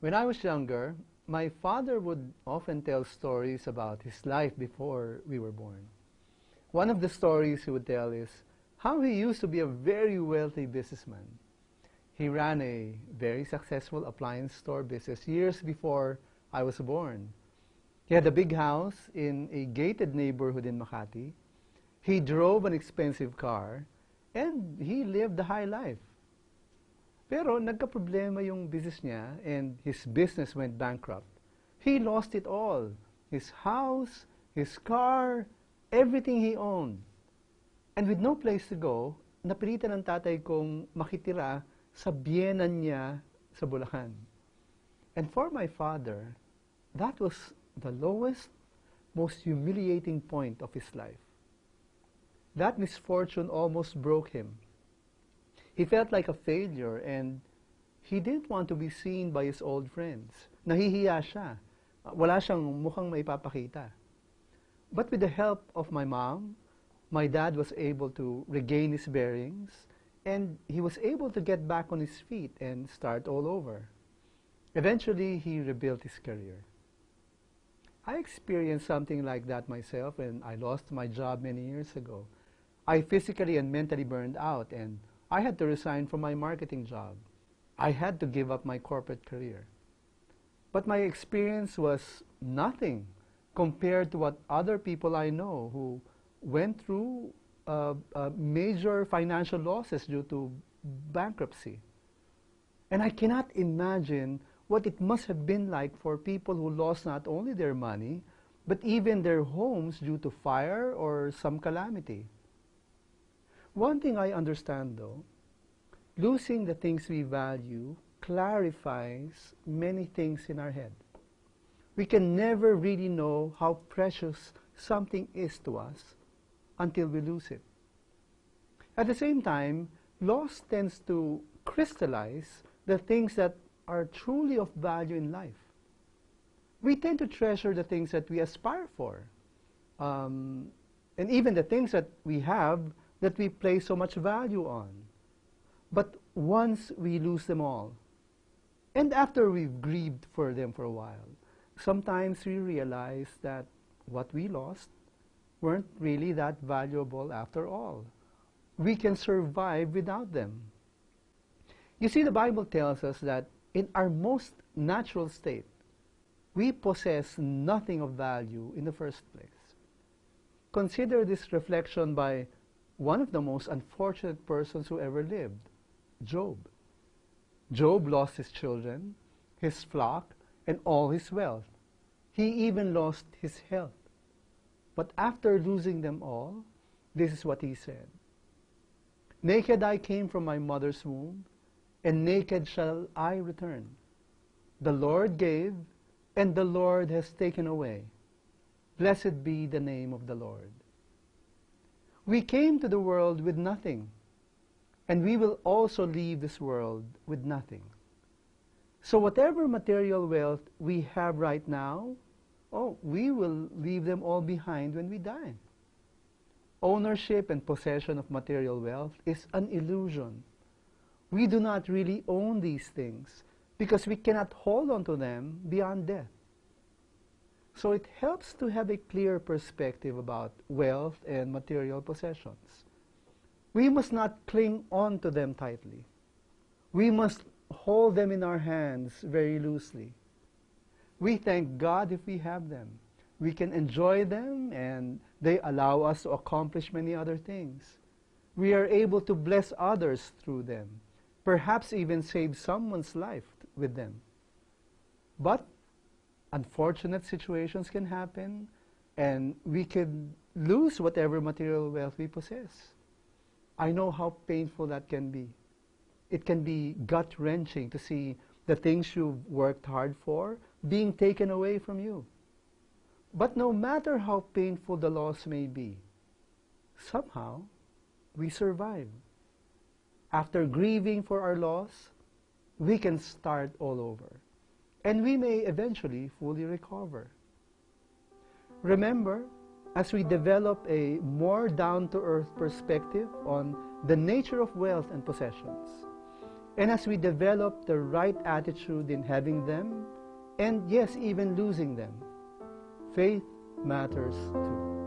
When I was younger, my father would often tell stories about his life before we were born. One of the stories he would tell is how he used to be a very wealthy businessman. He ran a very successful appliance store business years before I was born. He had a big house in a gated neighborhood in Makati. He drove an expensive car, and he lived the high life. Pero nagka-problema yung business niya and his business went bankrupt. He lost it all. His house, his car, everything he owned. And with no place to go, napilitan ng tatay kong makitira sa biyenan niya sa Bulacan. And for my father, that was the lowest, most humiliating point of his life. That misfortune almost broke him. He felt like a failure and he didn't want to be seen by his old friends. Nahihiya siya. Wala siyang mukhang maipapakita. But with the help of my mom, my dad was able to regain his bearings and he was able to get back on his feet and start all over. Eventually, he rebuilt his career. I experienced something like that myself when I lost my job many years ago. I physically and mentally burned out and I had to resign from my marketing job. I had to give up my corporate career. But my experience was nothing compared to what other people I know who went through major financial losses due to bankruptcy. And I cannot imagine what it must have been like for people who lost not only their money, but even their homes due to fire or some calamity. One thing I understand though, losing the things we value clarifies many things in our head. We can never really know how precious something is to us until we lose it. At the same time, loss tends to crystallize the things that are truly of value in life. We tend to treasure the things that we aspire for, and even the things that we have that we place so much value on. But once we lose them all, and after we've grieved for them for a while, sometimes we realize that what we lost weren't really that valuable after all. We can survive without them. You see, the Bible tells us that in our most natural state, we possess nothing of value in the first place. Consider this reflection by one of the most unfortunate persons who ever lived, Job. Job lost his children, his flock, and all his wealth. He even lost his health. But after losing them all, this is what he said. Naked I came from my mother's womb, and naked shall I return. The Lord gave, and the Lord has taken away. Blessed be the name of the Lord. We came to the world with nothing, and we will also leave this world with nothing. So whatever material wealth we have right now, we will leave them all behind when we die. Ownership and possession of material wealth is an illusion. We do not really own these things because we cannot hold on to them beyond death. So it helps to have a clear perspective about wealth and material possessions. We must not cling on to them tightly. We must hold them in our hands very loosely. We thank God if we have them. We can enjoy them and they allow us to accomplish many other things. We are able to bless others through them, perhaps even save someone's life with them. But unfortunate situations can happen and we can lose whatever material wealth we possess. I know how painful that can be. It can be gut-wrenching to see the things you've worked hard for being taken away from you. But no matter how painful the loss may be, somehow we survive. After grieving for our loss, we can start all over, and we may eventually fully recover. Remember, as we develop a more down-to-earth perspective on the nature of wealth and possessions, And as we develop the right attitude in having them, and yes, even losing them, faith matters too.